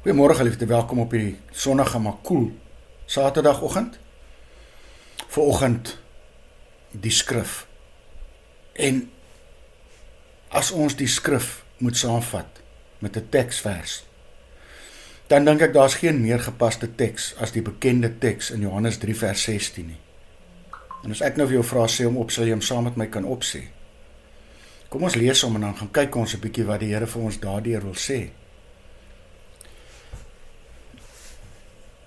Goeiemôre geliefde, welkom op hierdie sonnige maar koel Saterdagoggend. Vanoggend die skrif. En as ons die skrif moet saamvat met 'n teksvers, dan dink ek daar's geen meer gepaste teks as die bekende teks in Johannes 3 vers 16 nie. En as ek nou vir jou vra sê om op, sal jy hom saam met my kan opsê. Kom ons lees hom en dan gaan kyk ons 'n bietjie wat die Here vir ons daardeur wil sê.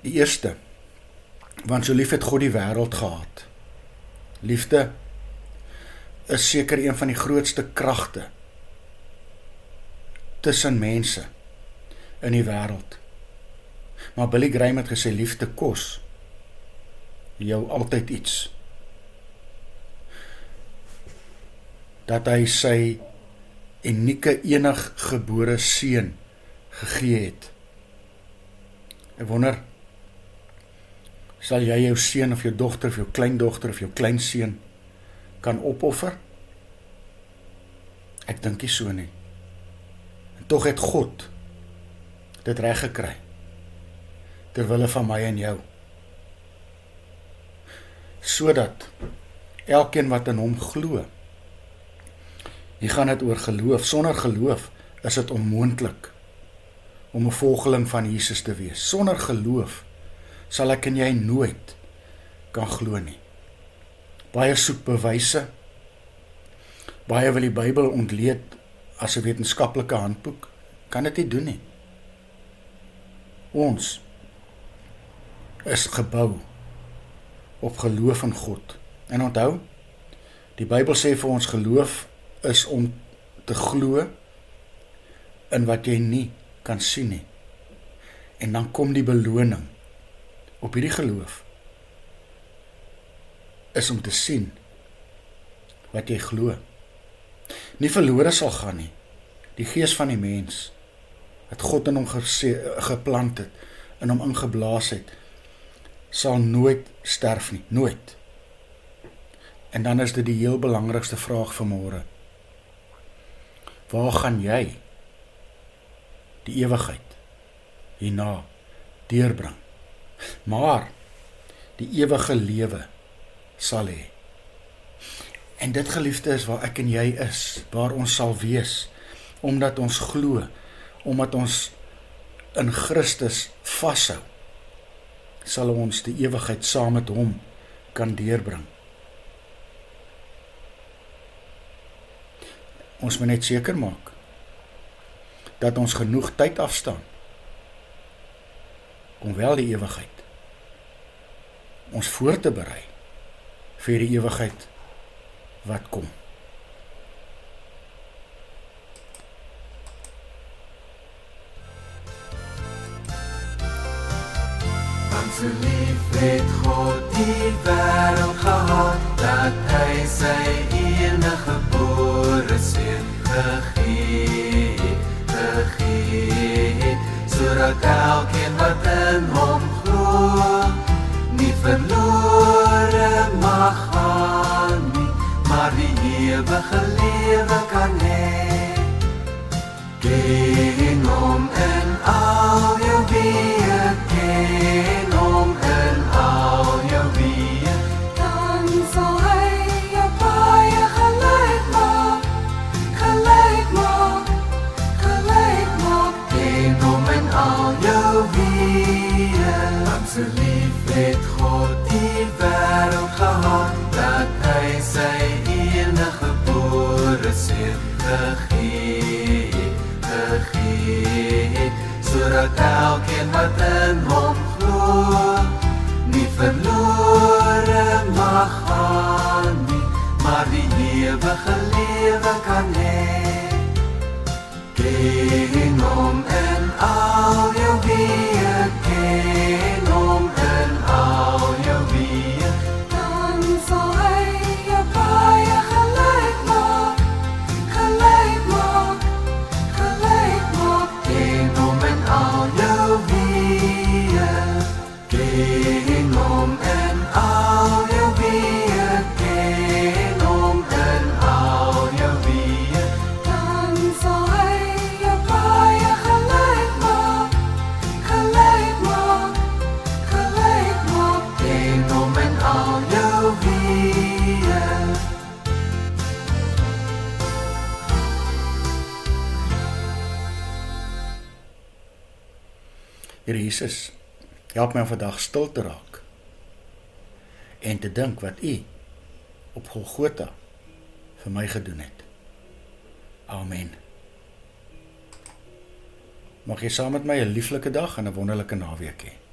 Die eerste, want so lief het God die wêreld gehad. Liefde is seker een van die grootste kragte tussen mense in die wêreld. Maar Billy Graham het gesê, liefde kos jou altyd iets. Dat hy sy unieke eniggebore seun gegee het. Ek wonder, sal jy jou seun of jou dogter of jou kleindogter of jou kleinseun kan opoffer? Ek dink nie so nie. En tog het God dit reg gekry ter wille van my en jou. Sodat elkeen wat in hom glo, hier gaan dit oor geloof. Sonder geloof is dit onmoontlik om 'n volgeling van Jesus te wees. Sonder geloof sal ek en jy nooit kan glo nie. Baie soek bewyse. Baie wil die Bybel ontleed as 'n wetenskaplike handboek. Kan dit nie doen nie. Ons is gebou op geloof in God. En onthou, die Bybel sê vir ons geloof is om te glo in wat jy nie kan sien nie. En dan kom die beloning op hierdie geloof is om te sien wat jy glo. Nie verlore sal gaan nie. Die gees van die mens wat God in hom geplant het, in hom ingeblaas het, sal nooit sterf nie, nooit. En dan is dit die heel belangrikste vraag vanmôre. Waar gaan jy die ewigheid hierna deurbring? Maar die ewige lewe sal hê. En dit geliefde is waar ek en jy is, waar ons sal wees, omdat ons glo, omdat ons in Christus vashou, sal ons die ewigheid saam met hom kan deurbring. Ons moet net seker maak dat ons genoeg tyd afstaan om wel die ewigheid ons voor te berei vir die ewigheid wat kom. Want so lief het God die wêreld gehad, dat hy sy enige gebore seun gegee het, sodat elkeen wat in hom glo, nie verlore mag gaan nie, maar die ewige lewe kan hê. Ken hom in al jou weë, ken hom in al jou weë, dan sal hy jou baie gelyk maak, gelyk maak, gelyk maak. Ken hom in al jou weë, want so lief het God die wêreld gehad, dat hy sy enige gebore seun gegee het, sodat elkeen wat in hom glo, nie verlore mag gaan nie, maar die ewige lewe kan hê. Ken hom in al jou weë, ken hom in al jou weë, dan sal hy jou baie gelyk maak, gelyk maak, gelyk maak. Ken hom in al jou weë, ken hom in al jou weë, ken hom in al jou weë, dan sal hy jou baie gelyk Here Jesus, help my om vandag stil te raak en te dink wat U op Golgotha vir my gedoen het. Amen. Mag jy saam met my 'n lieflike dag en 'n wonderlike naweek hê.